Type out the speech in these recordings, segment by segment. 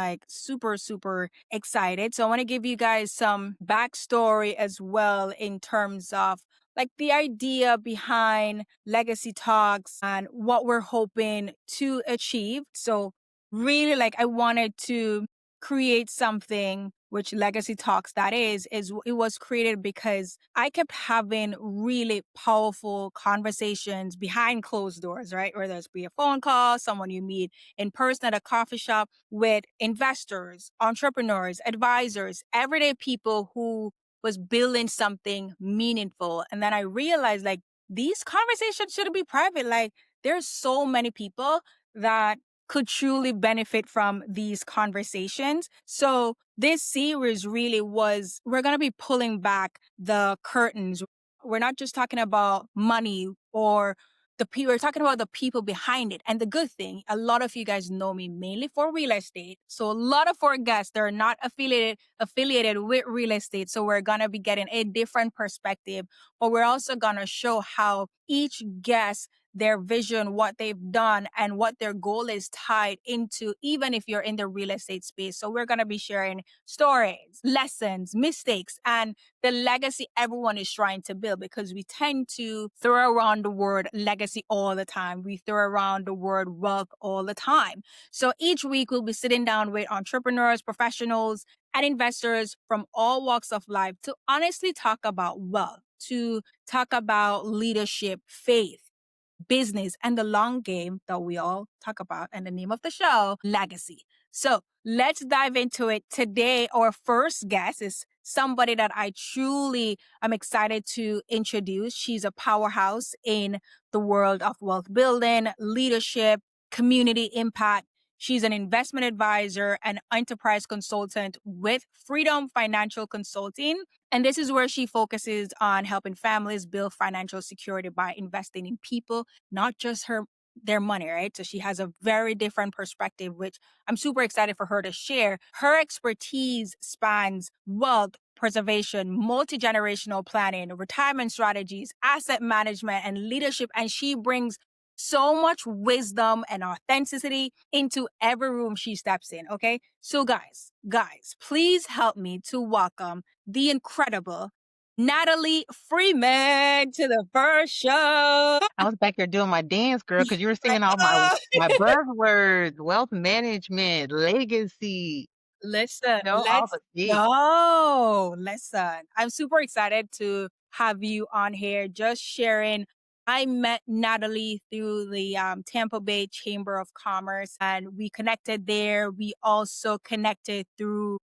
like super, super excited. So I want to give you guys some backstory as well in terms of like the idea behind Legacy Talks and what we're hoping to achieve. So really like I wanted to create something which Legacy Talks that is it was created because I kept having really powerful conversations behind closed doors, right? Whether it's be a phone call, someone you meet in person at a coffee shop with investors, entrepreneurs, advisors, everyday people who was building something meaningful. And then I realized like these conversations shouldn't be private. Like there's so many people that could truly benefit from these conversations. So this series really was, we're going to be pulling back the curtains. We're not just talking about money or the people, we're talking about the people behind it. And the good thing, a lot of you guys know me mainly for real estate. So a lot of our guests, they're not affiliated with real estate. So we're going to be getting a different perspective, but we're also going to show how each guest, their vision, what they've done, and what their goal is tied into, even if you're in the real estate space. So we're going to be sharing stories, lessons, mistakes, and the legacy everyone is trying to build, because we tend to throw around the word legacy all the time. We throw around the word wealth all the time. So each week we'll be sitting down with entrepreneurs, professionals, and investors from all walks of life to honestly talk about wealth, to talk about leadership, faith, business, and the long game that we all talk about. And the name of the show, Legacy. So let's dive into it. Today, our first guest is somebody that I truly am excited to introduce. She's a powerhouse in the world of wealth building, leadership, community impact. She's an investment advisor and enterprise consultant with Freedom Financial Consulting. And this is where she focuses on helping families build financial security by investing in people, not just their money, right? So she has a very different perspective, which I'm super excited for her to share. Her expertise spans wealth preservation, multi-generational planning, retirement strategies, asset management, and leadership. And she brings so much wisdom and authenticity into every room she steps in. Okay. So guys, please help me to welcome the incredible Natalie Freeman to the first show. I was back there doing my dance, girl, because you were singing all my buzzwords, wealth management, legacy, Listen, all let's the things. go. Listen, I'm super excited to have you on here just sharing. I met Natalie through the Tampa Bay Chamber of Commerce and we connected there. We also connected through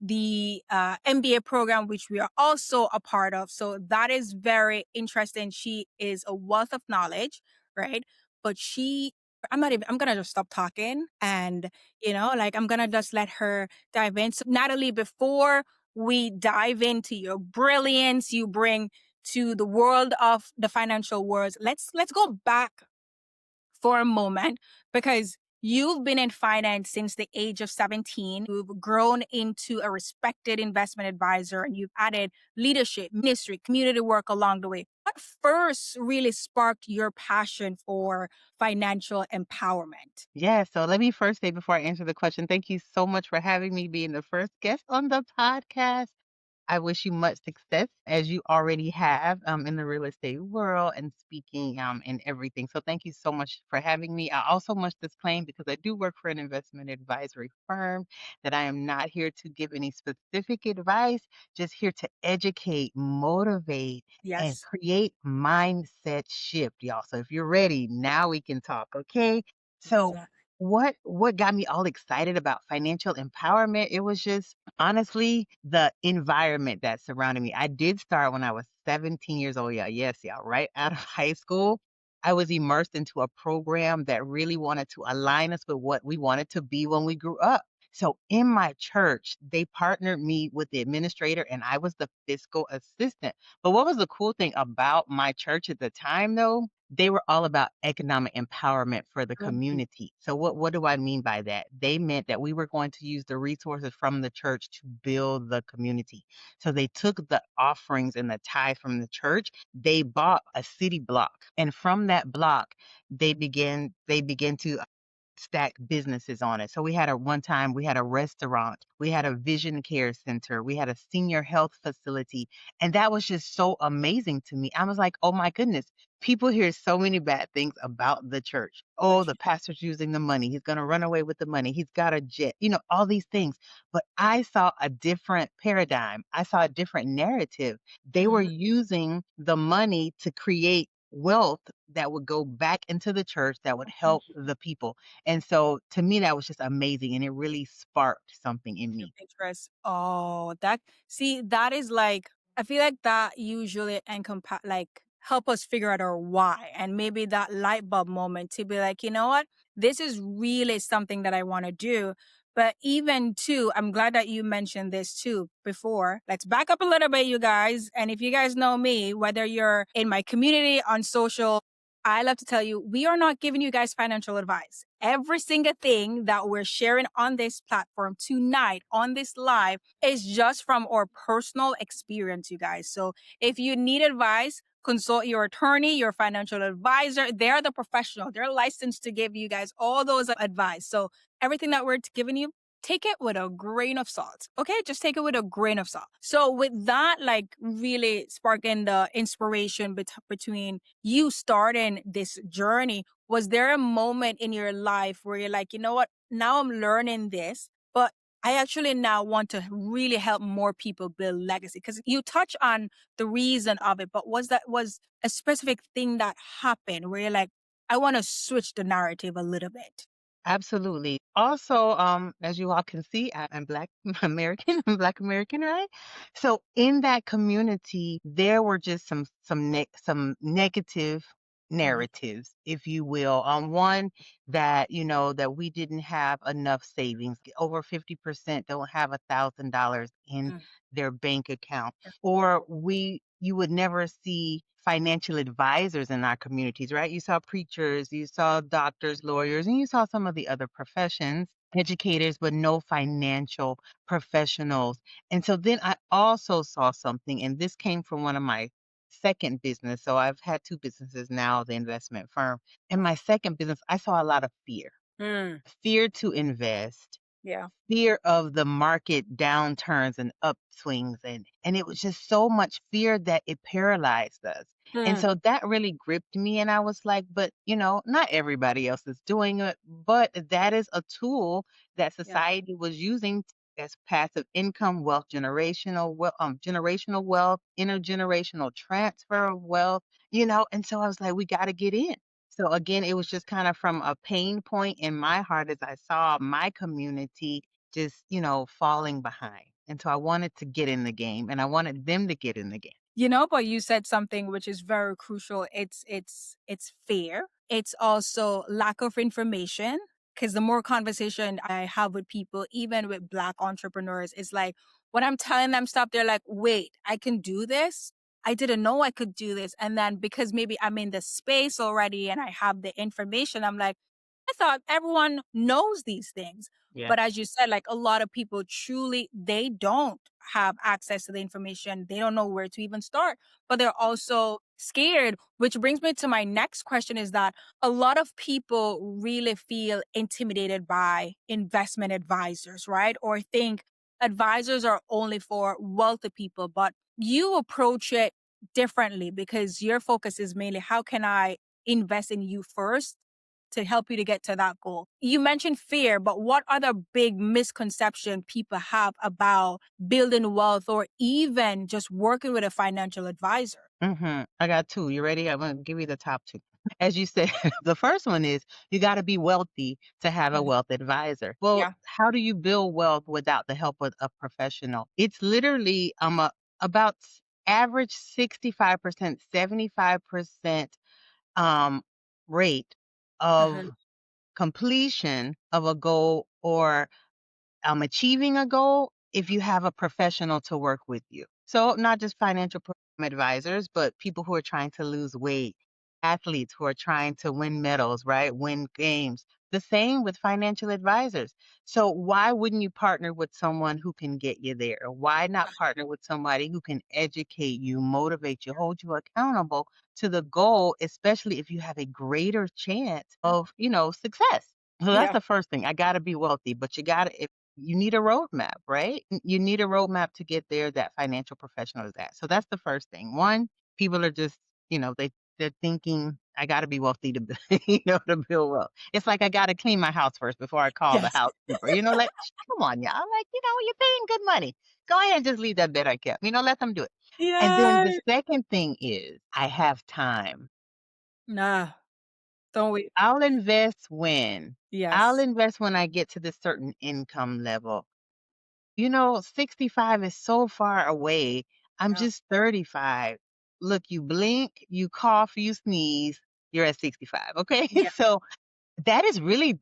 the MBA program, which we are also a part of. So that is very interesting. She is a wealth of knowledge, right? But I'm going to just stop talking and, like I'm going to just let her dive in. So Natalie, before we dive into your brilliance you bring to the world of the financial world, let's go back for a moment, because you've been in finance since the age of 17. You've grown into a respected investment advisor and you've added leadership, ministry, community work along the way. What first really sparked your passion for financial empowerment? Yeah, so let me first say before I answer the question, thank you so much for having me being the first guest on the podcast. I wish you much success as you already have in the real estate world and speaking and everything. So thank you so much for having me. I also must disclaim, because I do work for an investment advisory firm, that I am not here to give any specific advice, just here to educate, motivate, and Yes. create mindset shift, y'all. So if you're ready, now we can talk, okay? So Exactly. what got me all excited about financial empowerment? It was just honestly the environment that surrounded me. I did start when I was 17 years old. Yeah, yes, yeah, right out of high school. I was immersed into a program that really wanted to align us with what we wanted to be when we grew up. So in my church, they partnered me with the administrator and I was the fiscal assistant. But what was the cool thing about my church at the time though? They were all about economic empowerment for the Mhm. community. So what do I mean by that? They meant that we were going to use the resources from the church to build the community. So they took the offerings and the tithe from the church, they bought a city block. And from that block, they began to stacked businesses on it. So we had a one time we had a restaurant, we had a vision care center, we had a senior health facility, and that was just so amazing to me. I was like, "Oh my goodness, people hear so many bad things about the church. Oh, the pastor's using the money. He's going to run away with the money. He's got a jet." All these things. But I saw a different paradigm. I saw a different narrative. They were Mhm. using the money to create wealth that would go back into the church that would help the people. And so to me, that was just amazing. And it really sparked something in Your me. interest. Oh, that is like, I feel like that usually help us figure out our why, and maybe that light bulb moment to be like, you know what, this is really something that I want to do. But even too, I'm glad that you mentioned this too before. Let's back up a little bit, you guys. And if you guys know me, whether you're in my community on social, I love to tell you, we are not giving you guys financial advice. Every single thing that we're sharing on this platform tonight, on this live, is just from our personal experience, you guys. So if you need advice, consult your attorney, your financial advisor. They're the professional. They're licensed to give you guys all those advice. So everything that we're giving you, take it with a grain of salt. Okay? Just take it with a grain of salt. So with that, like really sparking the inspiration between you starting this journey, was there a moment in your life where you're like, you know what, now I'm learning this, but I actually now want to really help more people build legacy? Because you touch on the reason of it, but was a specific thing that happened where you're like, I want to switch the narrative a little bit? Absolutely. Also, as you all can see, I'm Black American. I'm Black American, right? So in that community, there were just some negative Mhm. narratives, if you will. One that that we didn't have enough savings. Over 50% don't have $1,000 in Mm. their bank account, Yeah. or you would never see financial advisors in our communities, right? You saw preachers, you saw doctors, lawyers, and you saw some of the other professions, educators, but no financial professionals. And so then I also saw something, and this came from one of my second business. So I've had two businesses now, the investment firm. In my second business, I saw a lot of Mm. fear to invest, Yeah. fear of the market downturns and upswings, and it was just so much fear that it paralyzed us. And Mm. so that really gripped me, and I was like, but not everybody else is doing it, but that is a tool that Yeah. society was using as passive income, generational wealth, intergenerational transfer of wealth, and so I was like, we got to get in. So again, it was just kind of from a pain point in my heart as I saw my community just, falling behind. And so I wanted to get in the game and I wanted them to get in the game. But you said something which is very crucial. It's fear. It's also lack of information. Because the more conversation I have with people, even with Black entrepreneurs, it's like when I'm telling them stuff, they're like, "Wait, I can do this. I didn't know I could do this." And then because maybe I'm in the space already and I have the information, I'm like, I thought everyone knows these things. Yeah. But as you said, like a lot of people truly, they don't have access to the information. They don't know where to even start, but they're also scared, which brings me to my next question is that a lot of people really feel intimidated by investment advisors, right? Or think advisors are only for wealthy people, but you approach it differently because your focus is mainly how can I invest in you first to help you to get to that goal. You mentioned fear, but what other big misconception people have about building wealth or even just working with a financial advisor? I got two. You ready? I'm going to give you the top two. As you said, the first one is you got to be wealthy to have a Mhm. wealth advisor. Well, Yeah. how do you build wealth without the help of a professional? It's literally about average 65%, 75% um, rate of Mhm. completion of a goal or achieving a goal if you have a professional to work with you. So, not just financial program advisors, but people who are trying to lose weight, athletes who are trying to win medals, right? Win games. The same with financial advisors. So, why wouldn't you partner with someone who can get you there? Why not partner with somebody who can educate you, motivate you, hold you accountable to the goal, especially if you have a greater chance of, success? So that's Yeah. the first thing. I gotta be wealthy, but you gotta if you need a roadmap, right? You need a roadmap to get there that financial professional is at. So that's the first thing. One, people are just, they're thinking I gotta be wealthy to to build wealth. It's like I gotta clean my house first before I call the Yes. housekeeper. Like, come on, y'all. Like, you're paying good money. Go ahead and just leave that bed unkept. Let them do it. And then the Yes. second thing is I have time. Nah, don't we? I'll invest when? I'll Yes. invest when I get to this certain income level. 65 is so far away. I'm Yeah. just 35. Look, you blink, you cough, you sneeze, you're at 65. Okay. Yeah. So that is really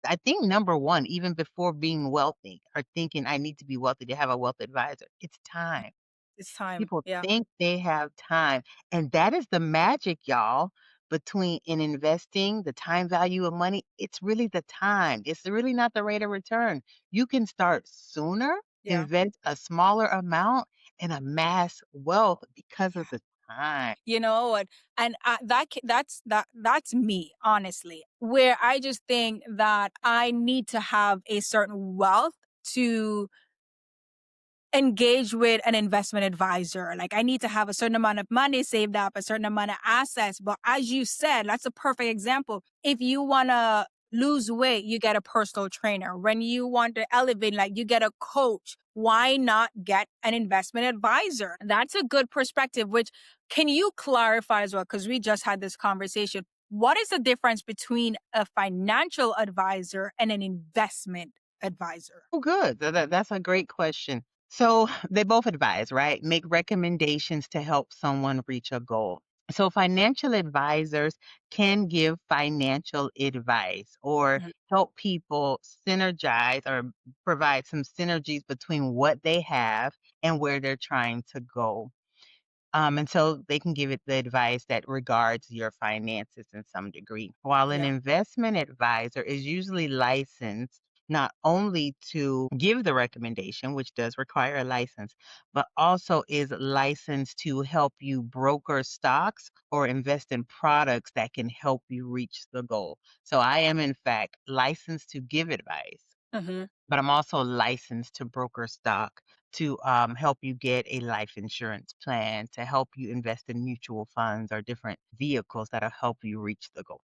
I think number one, even before being wealthy or thinking I need to be wealthy to have a wealth advisor, it's time. It's time. People Yeah. think they have time, and that is the magic, y'all, between in investing, the time value of money, it's really the time. It's really not the rate of return. You can start sooner, Yeah. invest a smaller amount, and amass wealth because of the time. You know what? And that's me, honestly. Where I just think that I need to have a certain wealth to engage with an investment advisor. Like I need to have a certain amount of money saved up, a certain amount of assets. But as you said, that's a perfect example. If you want to lose weight, you get a personal trainer. When you want to elevate, like you get a coach. Why not get an investment advisor? That's a good perspective, which can you clarify as well? Because we just had this conversation. What is the difference between a financial advisor and an investment advisor? Oh, good. That's a great question. So they both advise, right? Make recommendations to help someone reach a goal. So financial advisors can give financial advice or Mhm. help people synergize or provide some synergies between what they have and where they're trying to go. And so they can give it the advice that regards your finances in some degree. While an Yeah. investment advisor is usually licensed not only to give the recommendation, which does require a license, but also is licensed to help you broker stocks or invest in products that can help you reach the goal. So I am, in fact, licensed to give advice, Mhm. but I'm also licensed to broker stock to help you get a life insurance plan, to help you invest in mutual funds or different vehicles that'll help you reach the goal.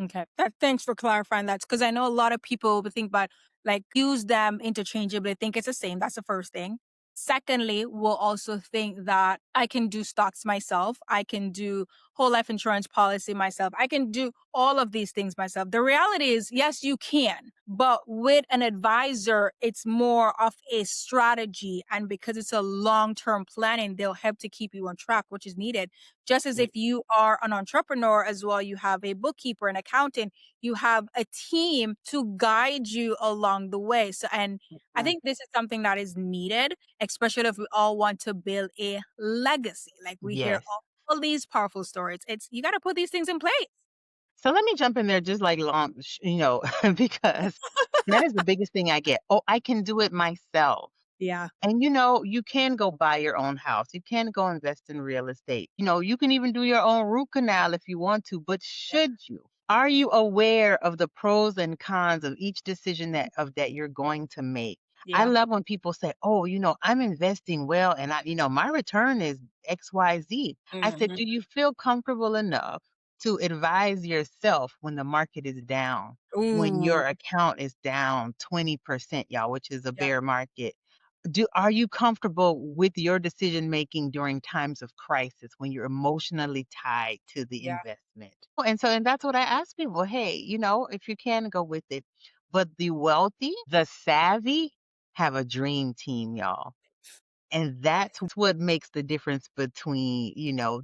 Okay. Thanks for clarifying that because I know a lot of people would think about like use them interchangeably, think it's the same. That's the first thing. Secondly, we'll also think that I can do stocks myself. I can do whole life insurance policy myself. I can do all of these things myself. The reality is, yes, you can, but with an advisor, it's more of a strategy. And because it's a long term planning, they'll help to keep you on track, which is needed. Just as if you are an entrepreneur as well, you have a bookkeeper, an accountant, you have a team to guide you along the way. So, and I Mm. think this is something that is needed, especially if we all want to build a legacy. Like we hear Yes. all these powerful stories. It's you got to put these things in place. So let me jump in there just like because that is the biggest thing I get. Oh, I can do it myself. Yeah. And you can go buy your own house. You can go invest in real estate. You can even do your own root canal if you want to, but Yeah. should you? Are you aware of the pros and cons of each decision that you're going to make? I Yeah. love when people say, "Oh, I'm investing well and my return is XYZ." I said, Hmm. "Do you feel comfortable enough to advise yourself when the market is down, when Ooh. your account is down 20%, y'all, which is a Yeah. bear market?" Are you comfortable with your decision making during times of crisis when you're emotionally tied to the Yeah. investment? And that's what I ask people. Hey, if you can go with it. But the wealthy, the savvy have a dream team, y'all. And that's what makes the difference between,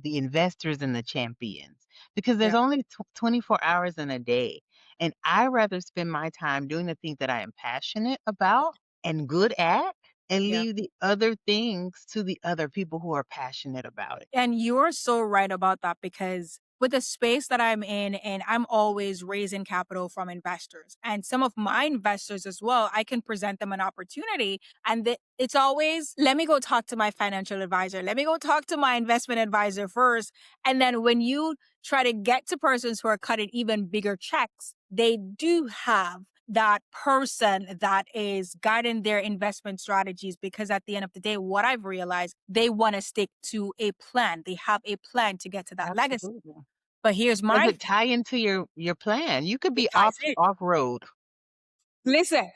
the investors and the champions. Because there's Yeah. only 24 hours in a day. And I rather spend my time doing the things that I am passionate about and good at and Yeah. leave the other things to the other people who are passionate about it. And you're so right about that because with the space that I'm in, and I'm always raising capital from investors, and some of my investors as well, I can present them an opportunity. And it's always, let me go talk to my financial advisor. Let me go talk to my investment advisor first. And then when you try to get to persons who are cutting even bigger checks, they do have that person that is guiding their investment strategies, because at the end of the day, what I've realized, they want to stick to a plan. They have a plan to get to that legacy. Absolutely. But here's Does my it tie into your plan? You could it be ties in. off road. Listen,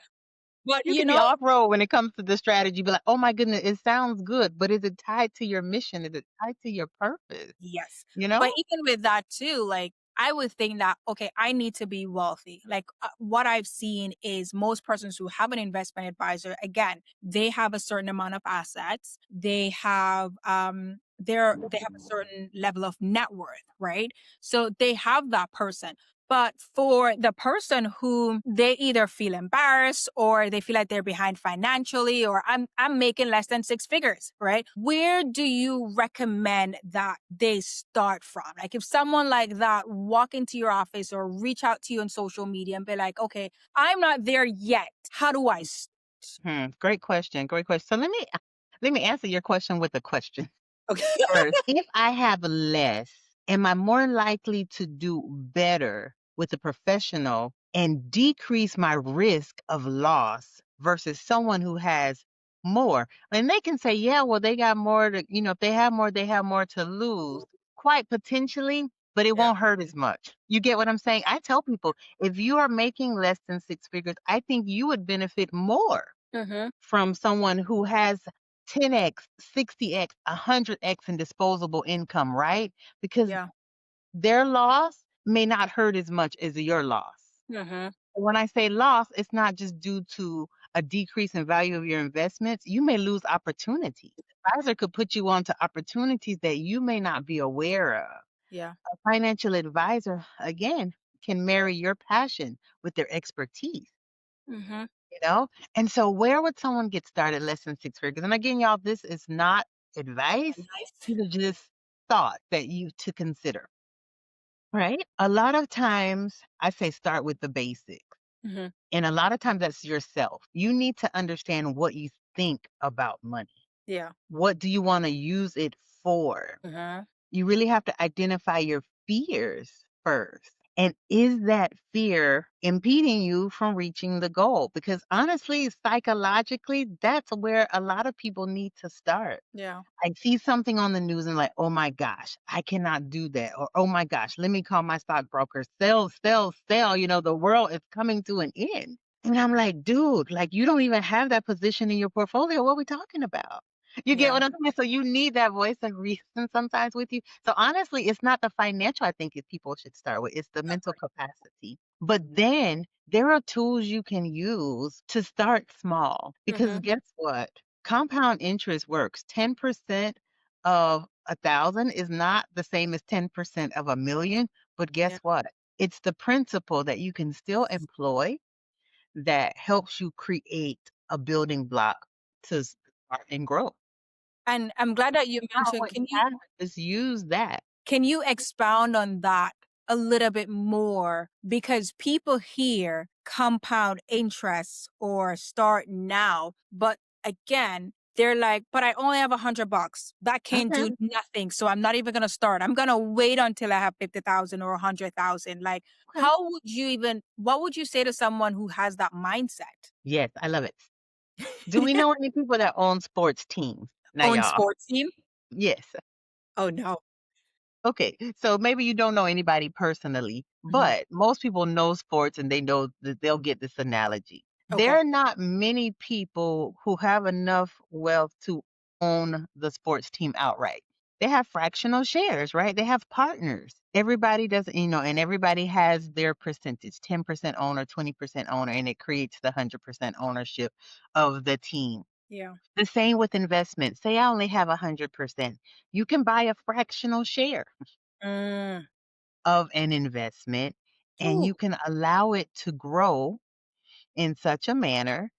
but You could be you know, off road when it comes to the strategy. Be like, oh my goodness, it sounds good, but is it tied to your mission? Is it tied to your purpose? yes. You But know? even with that too, like I would think that, okay, I need to be wealthy. Like what I've seen is most persons who have an investment advisor, again, they have a certain amount of assets. They have a certain level of net worth, right? So they have that person. But for the person who they either feel embarrassed or they feel like they're behind financially, or I'm making less than six figures, right? Where do you recommend that they start from? Like if someone like that walk into your office or reach out to you on social media and be like, okay, I'm not there yet. How do I start? Great question. Great question. So let me answer your question with a question. Okay. First, if I have less, am I more likely to do better with a professional and decrease my risk of loss versus someone who has more? And they can say, yeah, well, they got more to, if they have more to lose, quite potentially, but it Yeah. won't hurt as much. You get what I'm saying? I tell people, if you are making less than six figures, I think you would benefit more Mm-hmm. from someone who has 10x, 60x, 100x in disposable income, right? Because Yeah. their loss may not hurt as much as your loss. Mm-hmm. When I say loss, it's not just due to a decrease in value of your investments. You may lose opportunities. Advisor could put you onto opportunities that you may not be aware of. Yeah. A financial advisor, again, can marry your passion with their expertise. Mm-hmm. You know? And so where would someone get started less than six figures? And again, y'all, this is not advice. Nice. These are just thoughts that you to consider. Right? A lot of times I say start with the basics. Mm-hmm. And a lot of times that's yourself. You need to understand what you think about money. Yeah. What do you want to use it for? Mm-hmm. You really have to identify your fears first. And is that fear impeding you from reaching the goal? Because honestly, psychologically, that's where a lot of people need to start. Yeah. I see something on the news and like, oh my gosh, I cannot do that. Or oh my gosh, let me call my stockbroker. Sell, sell, sell. The world is coming to an end. And I'm like, dude, like you don't even have that position in your portfolio. What are we talking about? You get Yeah. what I'm saying? So you need that voice of reason sometimes with you. So honestly, it's not the financial I think people should start with. It's the mental capacity. But then there are tools you can use to start small. Because Mm-hmm. guess what? Compound interest works. 10% of 1,000 is not the same as 10% of a million. But guess Yeah. what? It's the principle that you can still employ that helps you create a building block to start and grow. And I'm glad that you Now, mentioned, what you have, just use that. can you expound on that a little bit more? Because people hear compound interest or start now, but again, they're like, but I only have $100. That can't Okay. do nothing. So I'm not even gonna start. I'm gonna wait until I have 50,000 or 100,000. Like, Okay. what would you say to someone who has that mindset? Yes, I love it. Do we know any people that own sports teams? Now, Own y'all. sports team? Yes. Oh no. Okay, so maybe you don't know anybody personally, Mhm. but most people know sports and they know that they'll get this analogy. There Okay. are not many people who have enough wealth to own the sports team outright. They have fractional shares, right? They have partners. Everybody doesn't, and everybody has their percentage 10% owner, 20% owner, and it creates the 100% ownership of the team. Yeah. The same with investments. Say I only have 100%. You can buy a fractional share Mm. of an investment and Ooh. you can allow it to grow in such a manner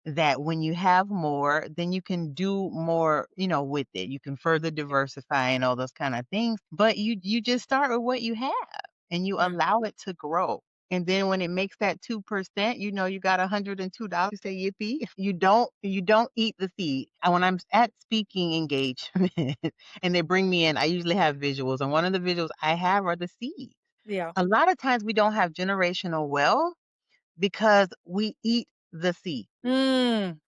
that when you have more, then you can do more, with it. You can further diversify and all those kind of things. But you just start with what you have and you Mm. allow it to grow. And then when it makes that 2%, you got $102. You say yippee. You don't eat the seed. And when I'm at speaking engagement and they bring me in, I usually have visuals. And one of the visuals I have are the seeds. Yeah. A lot of times we don't have generational wealth because we eat the seed.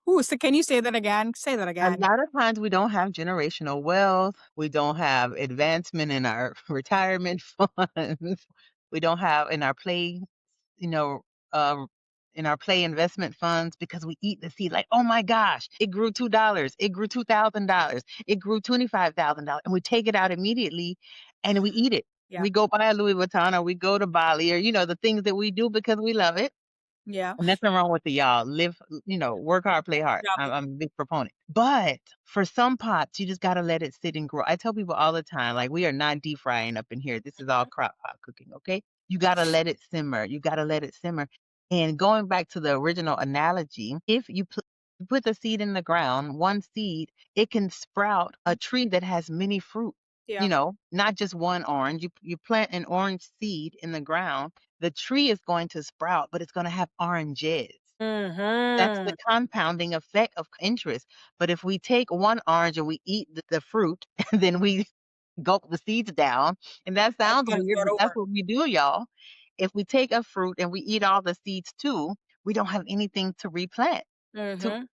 Ooh, so can you say that again? Say that A again. lot of times we don't have generational wealth. We don't have advancement in our retirement funds. We don't have in our play, you know, um, in our play investment funds because we eat the seed like, oh my gosh, it grew $2, it grew $2,000, it grew $25,000, and we take it out immediately and we eat it. Yeah. We go buy a Louis Vuitton or we go to Bali or the things that we do because we love it. Yeah. Nothing wrong with the y'all. Live, work hard, play hard. Yeah. I'm a big proponent. But for some pots, you just gotta let it sit and grow. I tell people all the time, like we are not deep frying up in here. This is all crock pot cooking, okay? You gotta let it simmer. You gotta let it simmer. And going back to the original analogy, if you put the seed in the ground, one seed, it can sprout a tree that has many fruit. Yeah. Not just one orange. You plant an orange seed in the ground, the tree is going to sprout, but it's gonna have oranges. That's the Mhm. compounding effect of interest. But if we take one orange and we eat the fruit, and then we gulp the seeds down, and that That's sounds gonna weird, start but that's over. what we do, y'all. If we take a fruit and we eat all the seeds too, we don't have anything to replant. To Mhm.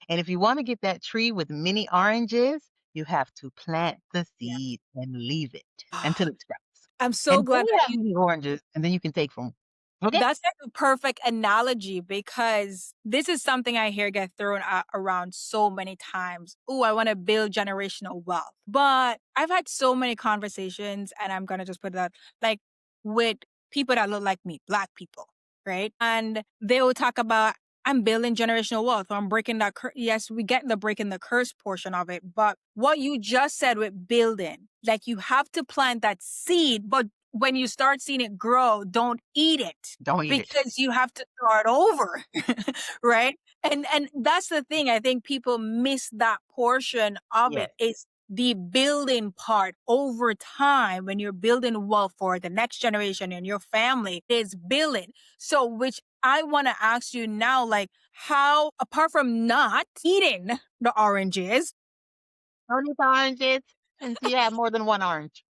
and if you wanna get that tree with many oranges, you have to plant the Yeah. seed and leave it until it sprouts. I'm so And then glad you that have many oranges, and then you can take from 'em. Okay? that's like a perfect analogy because this is something I hear get thrown around so many times. Oh, I want to build generational wealth. But I've had so many conversations, and I'm going to just put that like with people that look like me, Black people, right? And they will talk about, I'm building generational wealth. Or I'm breaking that curse. Yes, we get the breaking the curse portion of it. But what you just said with building, like you have to plant that seed, but when you start seeing it grow, don't eat it Don't eat it. because you have to start over, right? And that's the thing. I think people miss that portion of it Yes. is the building part over time when you're building wealth for the next generation and your family is building. So which I want to ask you now, like how apart from not eating the oranges, Don't eat the oranges until you have more than one orange.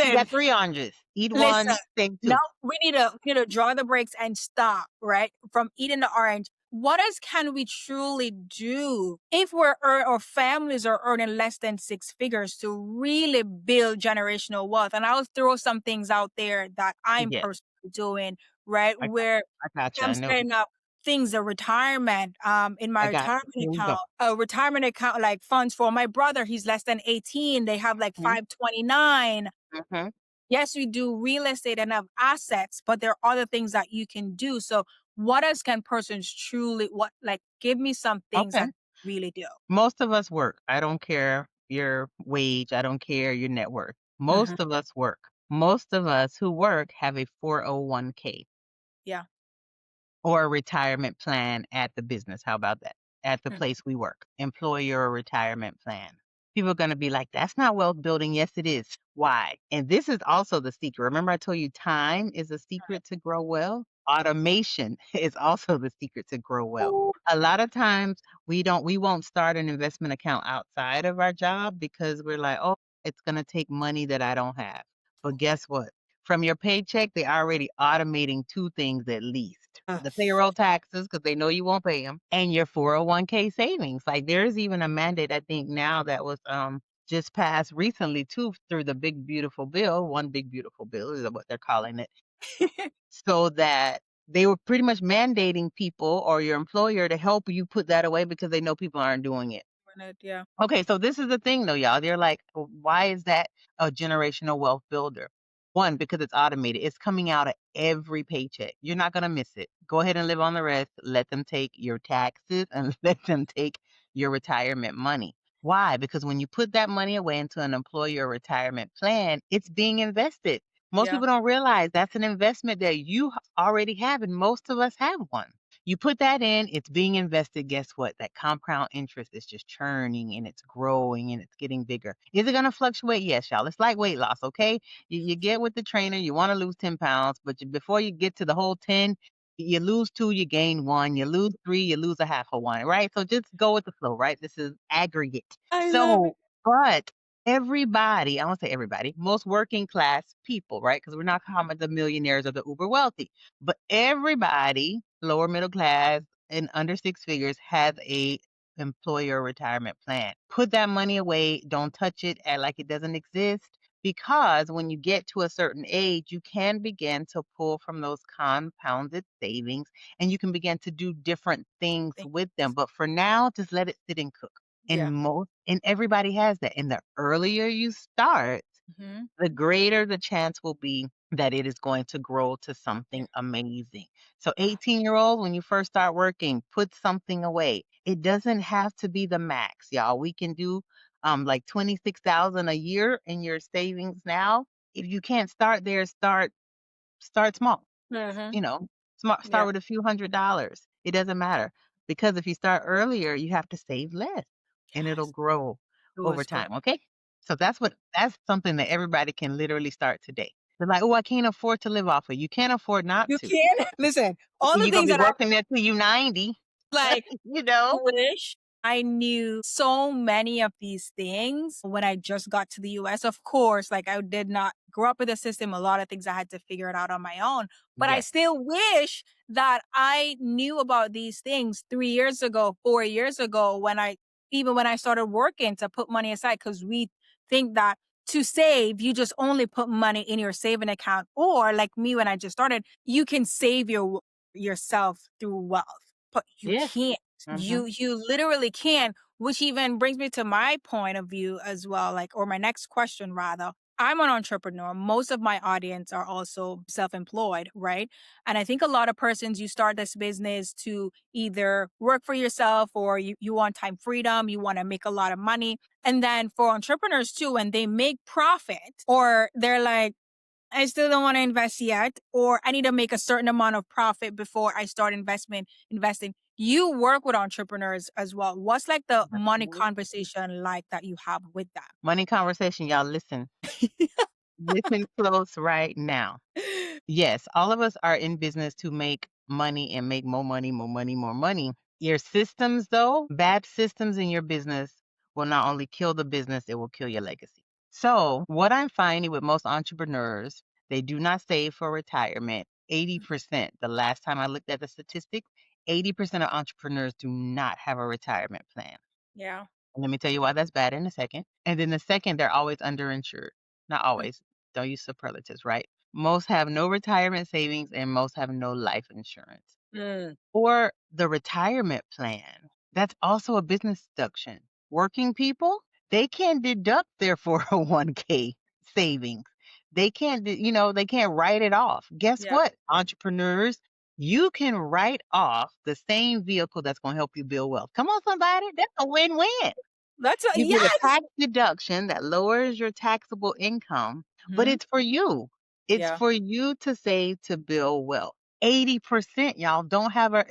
You listen, got 3 oranges. Eat listen, 1, take now 2. we need to draw the brakes and stop, right? From eating the orange. What else can we truly do if or families are earning less than six figures to really build generational wealth? And I'll throw some things out there that I'm Yeah, personally doing, right? I got Where I gotcha, I'm I know. setting up things, a retirement, in my I got retirement here we go. account, a retirement account like funds for my brother. He's less than 18. They have like Mhm, 529. mhm. Yes, we do real estate and have assets, but there are other things that you can do. So what else can persons truly what like give me some things Okay. that really do? Most of us work. I don't care your wage, I don't care your net worth. Mhm. Most of us work. Most of us who work have a 401k. Yeah. Or a retirement plan at the business. How about that? At the Mm. place we work, employer retirement plan. People are going to be like, that's not wealth building. Yes, it is. Why? And this is also the secret. Remember, I told you time is a secret to grow wealth? Automation is also the secret to grow wealth. Ooh. A lot of times we won't start an investment account outside of our job because we're like, oh, it's going to take money that I don't have. But guess what? From your paycheck, they're already automating 2 things at least. Uh, The payroll taxes, because they know you won't pay them, and your 401k savings. Like, there's even a mandate, I think now that was, just passed recently too through the big beautiful bill, one big beautiful bill is what they're calling it, so that they were pretty much mandating people or your employer to help you put that away because they know people aren't doing it. Yeah. Okay, so this is the thing though, y'all. They're like, "Well, why is that a generational wealth builder?" One, because it's automated. It's coming out of every paycheck. You're not gonna miss it. Go ahead and live on the rest. Let them take your taxes and let them take your retirement money. Why? Because when you put that money away into an employer retirement plan, it's being invested. Most Yeah. people don't realize that's an investment that you already have, and most of us have one. You put that in, it's being invested. Guess what? That compound interest is just churning and it's growing and it's getting bigger. Is it going to fluctuate? Yes, y'all. It's like weight loss, okay? You get with the trainer, you want to lose 10 pounds, but before you get to the whole 10, you lose 2, you gain 1, you lose 3, you lose a half of 1, right? So just go with the flow, right? This is aggregate. I love it. So, but Everybody, I won't say everybody, most working class people, right? Because we're not talking about the millionaires or the uber wealthy, but everybody, lower middle class and under six figures, has a employer retirement plan. Put that money away. Don't touch it. Act like it doesn't exist. Because when you get to a certain age, you can begin to pull from those compounded savings and you can begin to do different things Thank- with them. But for now, just let it sit and cook. Yeah. And everybody has that, and the earlier you start, Hmm. the greater the chance will be that it is going to grow to something amazing. So 18-year-old, when you first start working, put something away. It doesn't have to be the max, y'all. We can do, like 26,000 a year in your savings now. If you can't start there, start small. Hmm. You know, start Yeah. with a few $100s. It doesn't matter because if you start earlier, you have to save less and it'll Yes. grow It over was good. time, okay? So that's something that everybody can literally start today. They're like, "Oh, I can't afford to live off of." You can't afford not You to. can listen. All the You're gonna things be that I working there till you 90, like you know? wish I knew so many of these things when I just got to the US. Of course, like I did not grow up with a system. A lot of things I had to figure it out on my own. But I Yes. still wish that I knew about these things 3 years ago, 4 years ago, even when I started working to put money aside, because we think that to save, you just only put money in your saving account. Or like me when I just started, you can save yourself through wealth. But you Yes. can't. Mhm. You literally can, which even brings me to my point of view as well, like, or my next question rather. I'm an entrepreneur. Most of my audience are also self-employed, right? And I think a lot of persons, you start this business to either work for yourself or you want time freedom, you want to make a lot of money. And then for entrepreneurs too, when they make profit or they're like, I still don't want to invest yet, or I need to make a certain amount of profit before I start investing. You work with entrepreneurs as well. What's like the money Absolutely. conversation like that you have with Money conversation, y'all listen. Listen close right now. them? Yes, all of us are in business to make money and make more money, more money, more money. Your systems, though, bad systems in your business will not only kill the business, it will kill your legacy. So, what I'm finding with most entrepreneurs, they do not save for retirement. 80%, the last time I looked at the statistics, 80% of entrepreneurs do not have a retirement plan. Yeah. And let me tell you why that's bad in a second. And then the second, they're always underinsured. Not always. Don't use superlatives, right? Most have no retirement savings and most have no life insurance. Mm, Or the retirement plan. That's also a business deduction. Working people, they can deduct their 401k savings. They can't, they can't write it off. Guess yeah. what, entrepreneurs? You can write off the same vehicle that's going to help you build wealth. Come on, somebody. That's a win-win. That's a You get a yes. tax deduction that lowers your taxable income, but Mhm. it's for you. It's Yeah. for you to save to build wealth. 80% y'all don't have a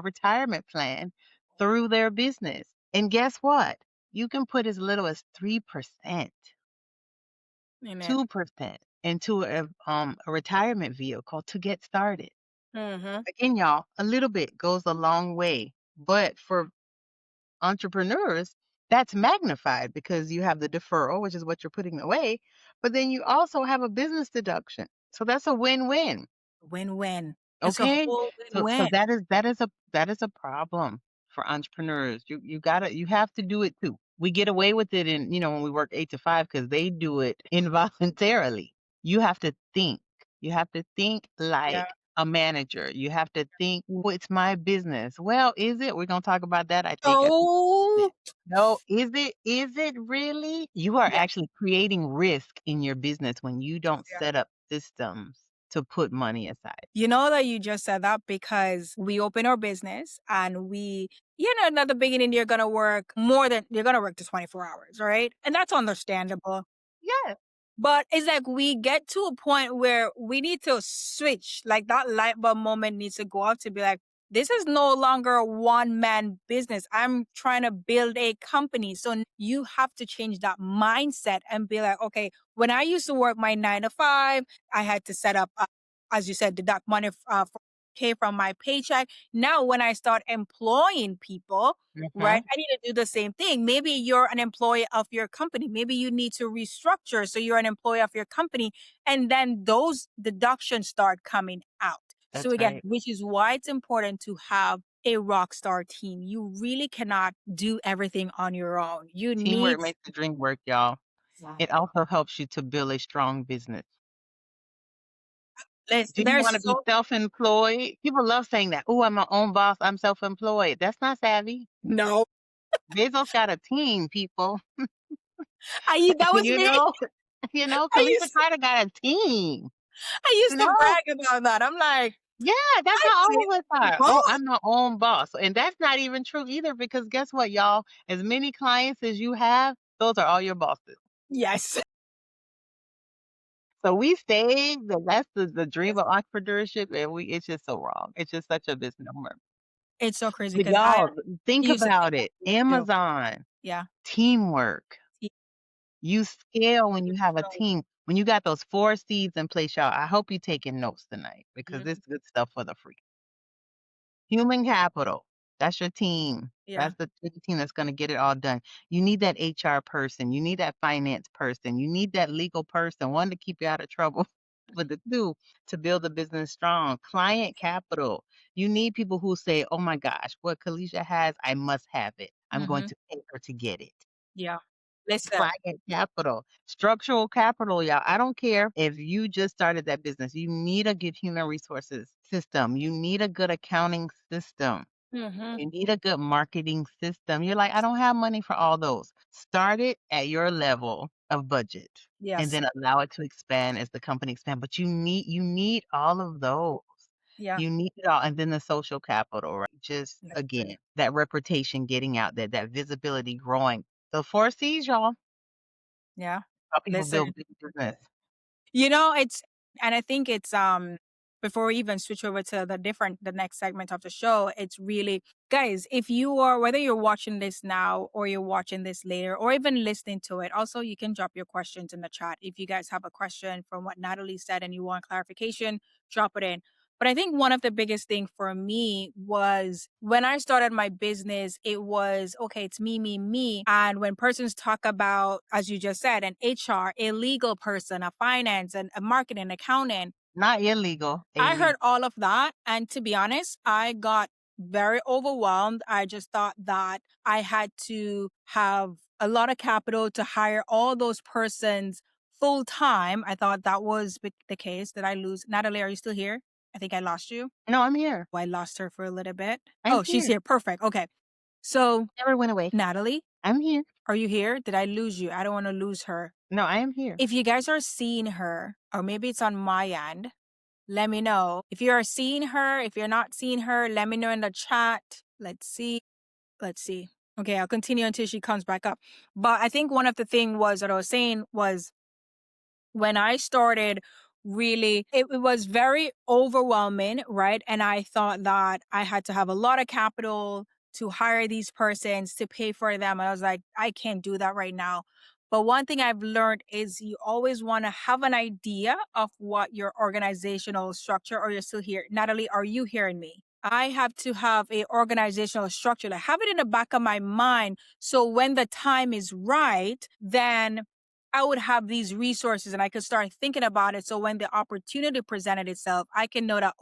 retirement plan through their business. And guess what? You can put as little as 3%, Amen. 2% into a retirement vehicle to get started. Mhm. Again, y'all, a little bit goes a long way. But for entrepreneurs, that's magnified because you have the deferral, which is what you're putting away, but then you also have a business deduction. So that's a win-win. Win-win. It's a Okay? whole So win-win. that is a problem for entrepreneurs. You have to do it too. We get away with it in, when we work 8 to 5 cuz they do it involuntarily. You have to think. You have to think Yeah. like a manager. You have to think, "Oh, it's my business." Well, is it? We're going to talk about that I think at Oh, no, is it? Is it really? You are yeah. actually creating risk in your business when you don't Yeah. set up systems to put money aside. You know that you just said that because we open our business and at the beginning, you're going to work to 24 hours, right? And that's understandable. Yes. But it's like we get to a point where we need to switch. Like that light bulb moment needs to go off to be like, this is no longer a one man business. I'm trying to build a company. So you have to change that mindset and be like, okay, when I used to work my 9 to 5, I had to set up, as you said, deduct money pay from my paycheck. Now, when I start employing people, right, Mhm. I need to do the same thing. Maybe you're an employee of your company. Maybe you need to restructure so you're an employee of your company. And then those deductions start coming out. So, That's again, right. which is why it's important to have a rock star team. You really cannot do everything on your own. You Teamwork need, makes the dream work, y'all. It also helps you to build a strong business. Do you there's wanna be so, self-employed? People love saying that, "Ooh, I'm my own boss, I'm self-employed." That's not savvy. no. Bezos got a team, people. That was You me. know? I Keleisha used Carter got a team, I you used to know? brag about that. I'm like, Yeah, that's I how did all of us are. "Oh, both. I'm my own boss." And that's not even true either because guess what, y'all? As many clients as you have, those are all your bosses. Yes. So we say that that's the dream of entrepreneurship, and it's just so wrong. It's just such a misnomer. It's so crazy But because I y'all, think used to think about that it. too. Amazon, Yeah. teamwork. See, You scale when you have a so team. When you got those 4 C's in place, y'all, I hope you taking notes tonight because this mhm. good stuff for the free. Human capital, that's your team. Yeah. That's the team that's gonna get it all done. You need that HR person, you need that finance person, you need that legal person, 1 to keep you out of trouble, but the 2 to build the business strong. Client capital, you need people who say, "Oh my gosh, what Keleisha has, I must have it. I'm going Mhm. to pay her to get it." Yeah. Listen. Client capital, structural capital, y'all. I don't care if you just started that business. You need a good human resources system. You need a good accounting system. Mhm. You need a good marketing system. You're like, I don't have money for all those. Start it at your level of budget and Yes. then allow it to expand as the company expands. But you need all of those. Yeah. You need it all. And then the social capital, right? Just Listen. again, that reputation getting out there, that visibility growing. The 4 C's, y'all. Yeah. How people Listen. build big business. It's and I think it's before we even switch over to the next segment of the show, it's really, guys, if you are, whether you're watching this now or you're watching this later or even listening to it, also you can drop your questions in the chat. If you guys have a question from what Natalie said and you want clarification, drop it in. But I think one of the biggest thing for me was when I started my business, it was okay, it's me, me, me. And when persons talk about, as you just said, an HR, a legal person, a finance, and a marketing, accounting, Not illegal, I illegal. heard all of that. And to be honest, I got very overwhelmed. I just thought that I had to have a lot of capital to hire all those persons full time. I thought that was the case. Did I lose? Natalie, are you still here? I think I lost you. No, I'm here. Oh, I lost her for a little bit. I'm Oh, she's here. here. Perfect. Okay. So, Never went away. Natalie, I'm here. are you here? Did I lose you? I don't want to lose her. No, I am here. If you guys are seeing her, or maybe it's on my end, let me know. If you are seeing her, if you're not seeing her, let me know in the chat. Let's see. Let's see. Okay, I'll continue until she comes back up. But I think one of the thing was that I was saying was when I started, really, it was very overwhelming, right? And I thought that I had to have a lot of capital to hire these persons to pay for them. And I was like, I can't do that right now. But one thing I've learned is you always want to have an idea of what your organizational structure, or you're still here. Natalie, are you hearing me? I have to have a organizational structure, like have it in the back of my mind. So when the time is right, then I would have these resources and I could start thinking about it. So when the opportunity presented itself, I can know that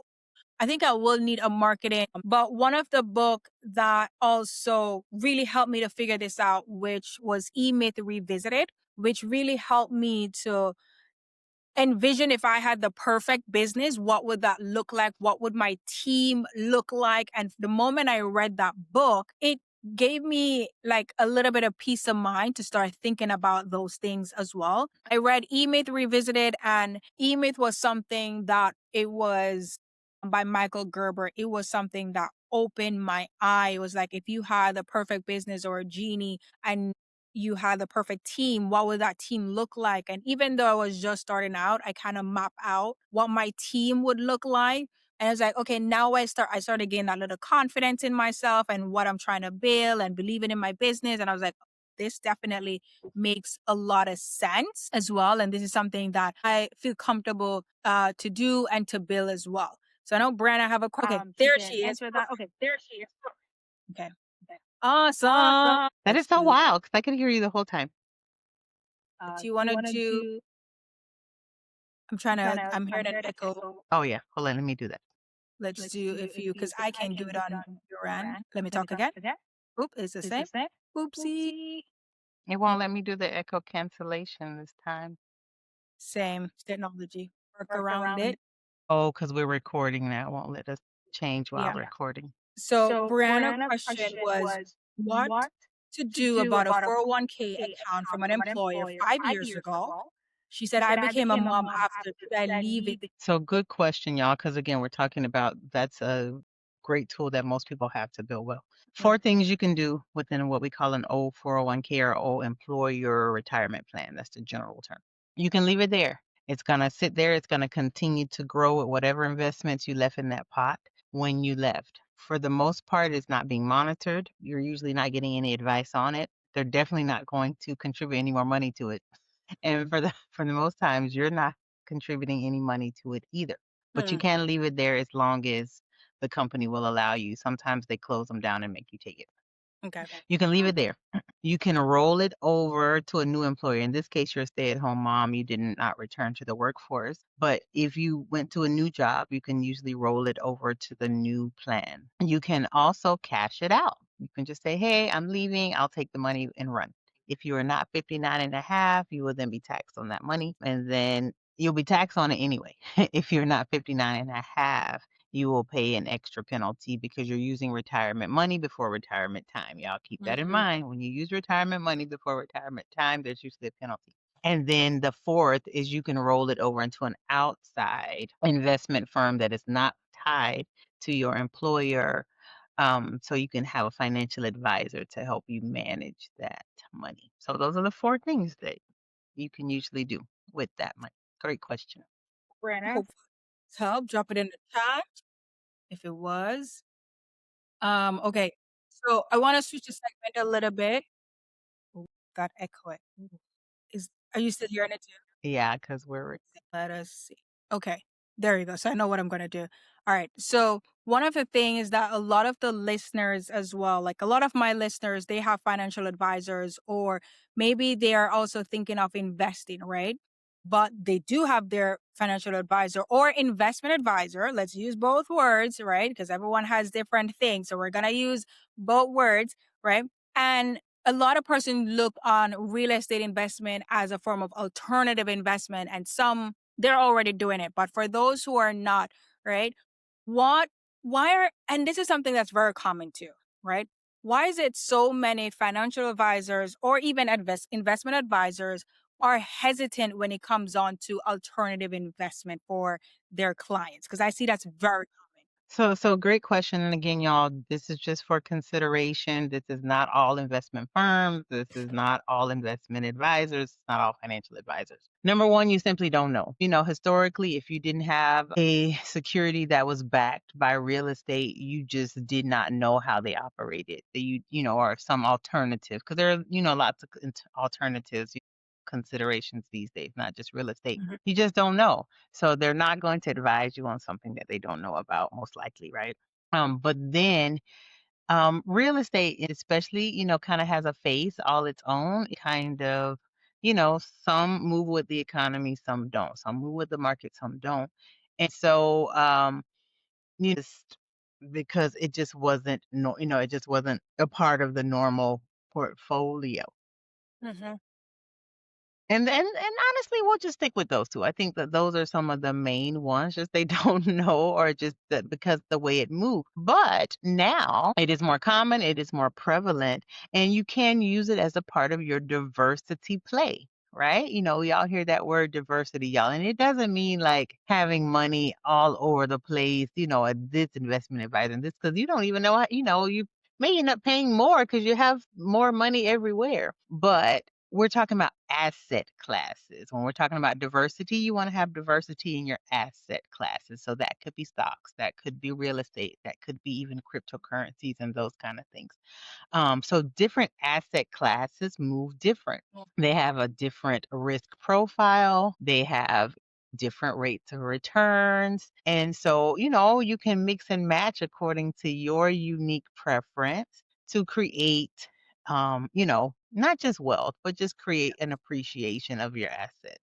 I think I will need a marketing. But one of the book that also really helped me to figure this out, which was E-Myth Revisited, which really helped me to envision if I had the perfect business, what would that look like? What would my team look like? And the moment I read that book, it gave me like a little bit of peace of mind to start thinking about those things as well. I read E-Myth Revisited, and E-Myth was something that it was by Michael Gerber. It was something that opened my eye. It was like if you had the perfect business or a genie and you had the perfect team, what would that team look like? And even though I was just starting out, I kind of map out what my team would look like. And I was like, okay, now I started getting that little confidence in myself and what I'm trying to build and believing in my business. And I was like, this definitely makes a lot of sense as well. And this is something that I feel comfortable to do and to build as well. So I know Brianna have a okay, She there can she is. answer that. Perfect. Okay, there she is. Okay. Okay. Awesome. Awesome. That is Let's so do wild because I could hear you the whole time. do you Do you wanna want to do do? I'm I'm hearing an here to echo. echo. Oh, yeah. Hold on. Let me do that. Let's Let's do do if if you you, because because I I can do can it do it on on your your end. end. Let me Let me talk talk again. again. Oop, it's the Is the same. same? Oopsie. Oopsie. It won't let me do the echo cancellation this time. Same technology. Work Work around around it. it. Oh, because we're recording now. It won't let us change while Yeah. Yeah. recording. So So Brianna's Brianna's question question was was what what to to do do about a about a 401k 401k account from account an from an employer employer 5 years 5 years ago. ago. She She said, I said, I became a became a mom mom after. after. Should I Should I leave it? leave it? So good question, y'all, because again, we're talking about that's a great tool that most people have to build wealth. Four things you can do within what we call an old 401k or old employer retirement plan. That's the general term. You can leave it there. It's going to sit there. It's going to continue to grow with whatever investments you left in that pot when you left. For the most part, it's not being monitored. You're usually not getting any advice on it. They're definitely not going to contribute any more money to it. And for the most times, you're not contributing any money to it either. But you Hmm. can leave it there as long as the company will allow you. Sometimes they close them down and make you take it. Okay. You can leave it there. You can roll it over to a new employer. In this case, you're a stay-at-home mom. You did not return to the workforce. But if you went to a new job, you can usually roll it over to the new plan. You can also cash it out. You can just say, hey, I'm leaving. I'll take the money and run. If you are not 59 and a half, you will then be taxed on that money. And then you'll be taxed on it anyway. If you're not 59 and a half, you will pay an extra penalty because you're using retirement money before retirement time. Y'all keep that in Mhm. mind. When you use retirement money before retirement time, there's usually a penalty. And then the fourth is you can roll it over into an outside investment firm that is not tied to your employer. So you can have a financial advisor to help you manage that money. So those are the four things that you can usually do with that money. Great question. Brianna. Hopefully it's help. Drop it in the chat if it was. Okay. So I want to switch the segment a little bit. Oh, got echo it. Ooh. Is are you still hearing it too? Yeah, because we're Let us see. Okay, there you go. So I know what I'm gonna do. All right. So one of the things is that a lot of the listeners as well, like a lot of my listeners, they have financial advisors, or maybe they are also thinking of investing, right? But they do have their financial advisor or investment advisor. Let's use both words, right? Because everyone has different things. So we're gonna use both words, right? And a lot of persons look on real estate investment as a form of alternative investment, and some they're already doing it. But for those who are not, right? What, why are, and this is something that's very common too, right? Why is it so many financial advisors or even investment advisors are hesitant when it comes on to alternative investment for their clients? Because I see that's very common. so great question. And again, y'all, this is just for consideration. This is not all investment firms. This is not all investment advisors. It's not all financial advisors. Number one, you simply don't know. You know, historically, if you didn't have a security that was backed by real estate, you just did not know how they operated. You know, or some alternative, because there are, you know, lots of alternatives, considerations these days, not just real estate. Mhm. You just don't know. So they're not going to advise you on something that they don't know about, most likely, right? But then real estate, especially, you know, kind of has a face all its own. It kind of, you know, some move with the economy, some don't. Some move with the market, some don't. And so, just because it just wasn't, no, you know, it just wasn't a part of the normal portfolio. Mhm. And honestly, we'll just stick with those 2. I think that those are some of the main ones, just they don't know or just that because the way it moved. But now it is more common, it is more prevalent, and you can use it as a part of your diversity play. Right? You know, we all hear that word diversity, y'all, and it doesn't mean like having money all over the place, you know, at this investment advisor and this, because you don't even know how, you know, you may end up paying more because you have more money everywhere. But we're talking about asset classes. When we're talking about diversity, you want to have diversity in your asset classes. So that could be stocks, that could be real estate, that could be even cryptocurrencies and those kind of things. So different asset classes move different. They have a different risk profile. They have different rates of returns. And so, you can mix and match according to your unique preference to create, not just wealth, but just create an appreciation of your asset,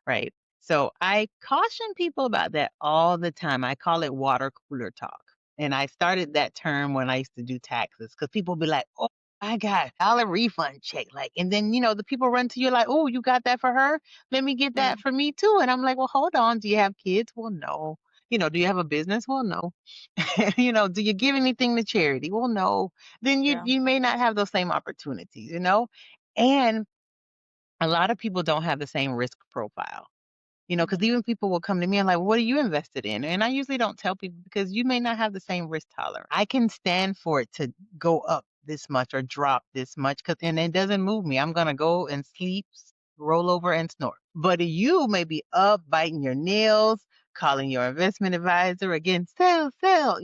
right? So I caution people about that all the time. I call it water cooler talk. And I started that term when I used to do taxes because people be like, oh, I got a refund check. Like, and then, the people run to you like, oh, you got that for her? Let me get Mm. that for me too. And I'm like, well, hold on. Do you have kids? Well, no. Do you have a business? Well, no. Do you give anything to charity? Well, no. Then you Yeah. you may not have those same opportunities. And a lot of people don't have the same risk profile. Because Mhm. even people will come to me and like, "What are you invested in?" And I usually don't tell people because you may not have the same risk tolerance. I can stand for it to go up this much or drop this much, and it doesn't move me. I'm gonna go and sleep, roll over, and snore. But you may be up biting your nails, calling your investment advisor again, sell, sell.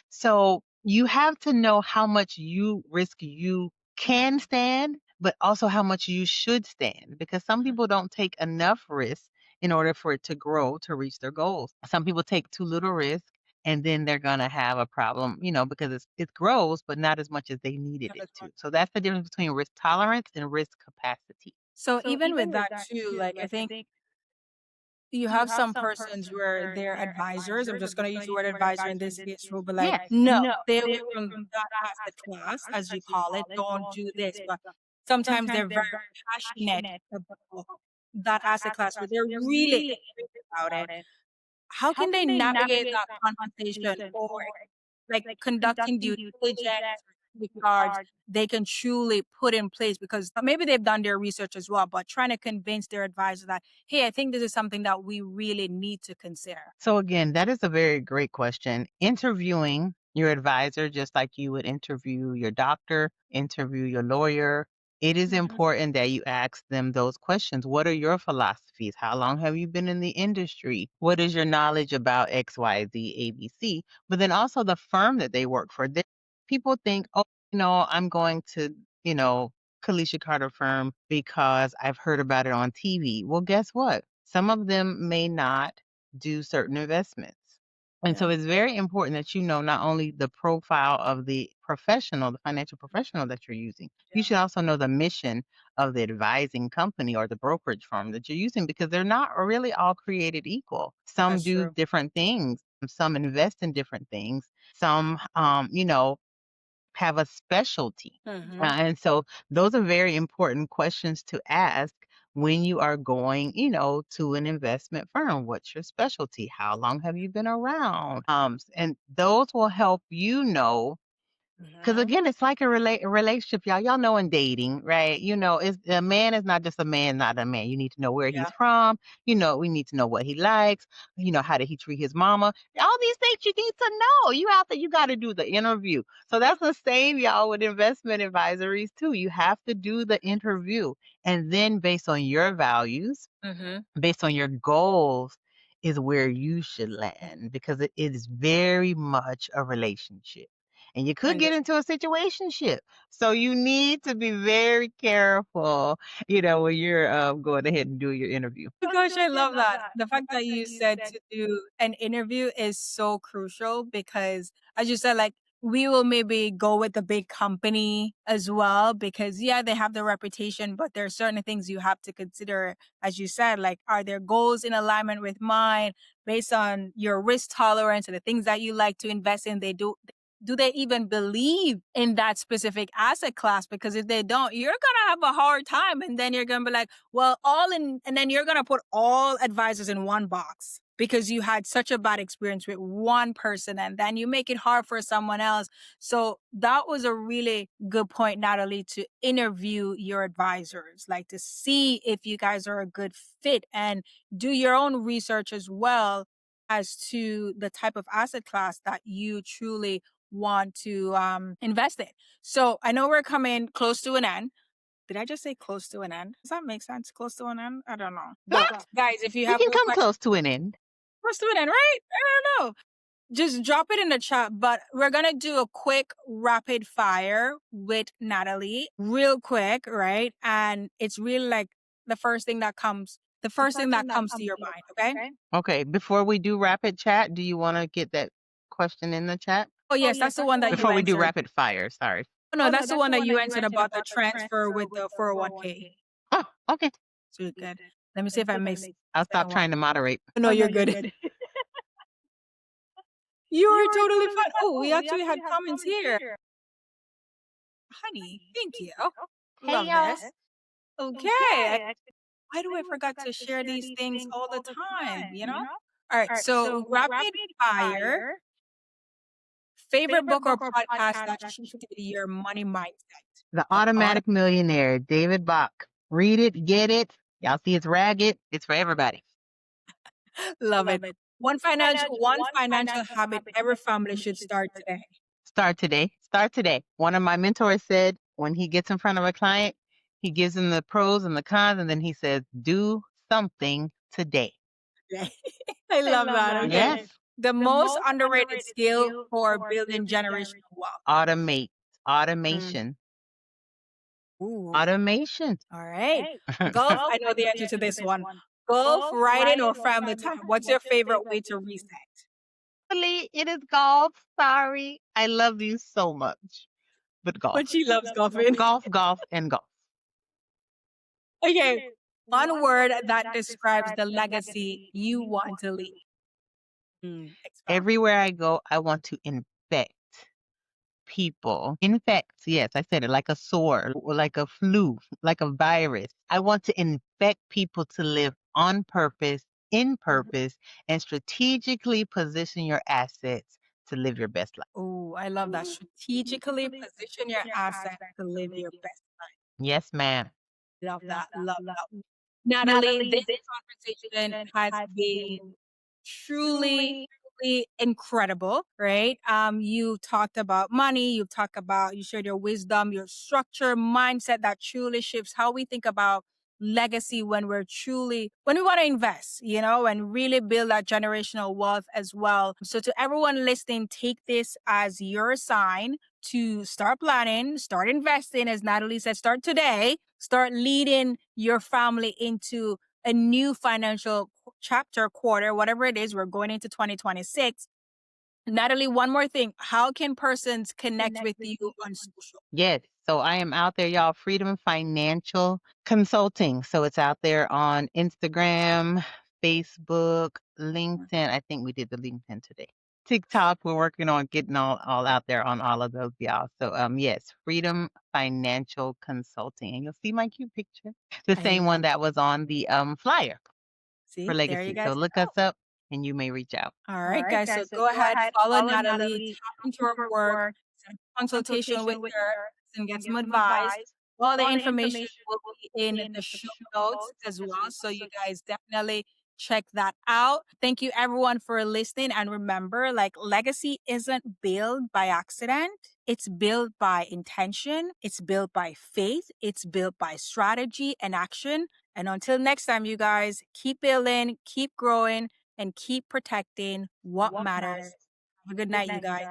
So you have to know how much risk you can stand, but also how much you should stand because some Mhm. people don't take enough risk in order for it to grow to reach their goals. Some people take too little risk and then they're going to have a problem, because it grows, but not as much as they needed Not it as to. much. So that's the difference between risk tolerance and risk capacity. So even with that too, like I think you have some persons where they're advisors. I'm just going to use the word advisor in this case. Will be like, Yes. no, stay away from that asset class, as you call it. Don't do this. But sometimes they're very passionate about that asset class, where they're really excited about it. How can they navigate that conversation or like conducting due diligence or safeguards they can truly put in place because maybe they've done their research as well, but trying to convince their advisor that, hey, I think this is something that we really need to consider. So again, that is a very great question. Interviewing your advisor, just like you would interview your doctor, interview your lawyer, it is Mhm. important that you ask them those questions. What are your philosophies? How long have you been in the industry? What is your knowledge about X, Y, Z, ABC? But then also the firm that they work for. People think, oh, I'm going to, you know, Keleisha Carter firm because I've heard about it on TV. Well, guess what? Some of them may not do certain investments. And so Yeah, it's very important that you know not only the profile of the professional, the financial professional that you're using, you yeah, should also know the mission of the advising company or the brokerage firm that you're using because they're not really all created equal. Some that's do true. different things, some invest in different things, some, have a specialty. Hmm. And so those are very important questions to ask when you are going, to an investment firm. What's your specialty? How long have you been around? And those will help you know 'cause Hmm. again, it's like a relationship, y'all. Y'all know in dating, right? It's a man is not just a man, not a man. You need to know where Yeah. he's from. We need to know what he likes. How did he treat his mama? All these things you need to know. You out there, you got to do the interview. So that's the same, y'all, with investment advisories too. You have to do the interview, and then based on your values, Hmm. based on your goals, is where you should land because it is very much a relationship. And you could get into a situationship. So you need to be very careful, when you're going ahead and doing your interview. Oh gosh, I love that. The fact that you said to do an interview is so crucial because, as you said, like we will maybe go with the big company as well because, yeah, they have the reputation, but there are certain things you have to consider. As you said, like, are their goals in alignment with mine based on your risk tolerance and the things that you like to invest in? Do they even believe in that specific asset class? Because if they don't, you're gonna have a hard time, and then you're gonna be like, well, all in, and then you're going to put all advisors in one box because you had such a bad experience with one person and then you make it hard for someone else. So that was a really good point, Natalie, to interview your advisors, like to see if you guys are a good fit and do your own research as well as to the type of asset class that you truly want to invest in. So I know we're coming close to an end. Did I just say close to an end? Does that make sense? Close to an end? I don't know. But guys, if you We have can more come questions, close to an end. close to an end, right? I don't know. Just drop it in the chat. But we're gonna do a quick rapid fire with Natalie, real quick, right? And it's really like the first thing that comes The first thing that comes to your mind, okay? Okay, before we do rapid chat, do you want to get that question in the chat? Oh, yes, that's the one that you Before we do answered. rapid fire, sorry. Oh, no, that's the one that you answered about the transfer with the 401k. Oh, okay. So you're good. Let me see if I missed I'll second stop one. trying to moderate. No, you're good. You are totally fine. Oh, we actually had comments here. Honey, thank you. Hey, Love y'all. this. Okay. Why do I forgot to share these things all the time, All right, so rapid fire, favorite book or podcast that shifted your money mindset? The The auto Automatic Millionaire, David Bach. Read it, get it. Y'all see it's ragged. It's for everybody. love it. One financial habit every family should start today. Start today. Start today. One of my mentors said when he gets in front of a client, he gives them the pros and the cons, and then he says, do something today. Okay. I love that. Okay. Yes. The most underrated skill for building generational wealth. Automate. Mm. Automation. Ooh. Automation. All right. Golf, I know the answer to this one. Golf, writing, or family time? What's your favorite way to reset? Actually, it is golf. Sorry. I love you so much. But golf. But she loves golfing. Golf, golf, and golf. Okay. One word that describes the legacy you want to leave. Expound. Everywhere I go, I want to infect people. Infect, yes, I said it like a sore, or like a flu, like a virus. I want to infect people to live on purpose, in purpose, and strategically position your assets to live your best life. Oh, I love that. Strategically position your assets to live your best life. Yes, ma'am. Love that. Love that. Natalie, this conversation has been truly, truly incredible, right? You talked about money, you shared your wisdom, your structure, mindset that truly shifts how we think about legacy when we want to invest, and really build that generational wealth as well. So to everyone listening, take this as your sign to start planning, start investing, as Natalie said, start today, start leading your family into a new financial chapter, quarter, whatever it is, we're going into 2026. Natalie, one more thing. How can persons connect with you on social? Yes. So I am out there, y'all. Freedom Financial Consulting. So it's out there on Instagram, Facebook, LinkedIn. I think we did the LinkedIn today. TikTok, we're working on getting all out there on all of those, y'all. So yes, Freedom Financial Consulting. And you'll see my cute picture. The I same one love that was on the flyer See, for there you Legacy. So guys look go. us up and you may reach out. All right, guys. So go ahead, follow Natalie, tap into her work, set a consultation with her, and get some advice. All the information will be in the show notes as well. So you guys definitely check that out. Thank you everyone for listening. And remember, like legacy isn't built by accident. It's built by intention. It's built by faith. It's built by strategy and action. And until next time, you guys keep building, keep growing, and keep protecting what matters. Have a good night, you guys.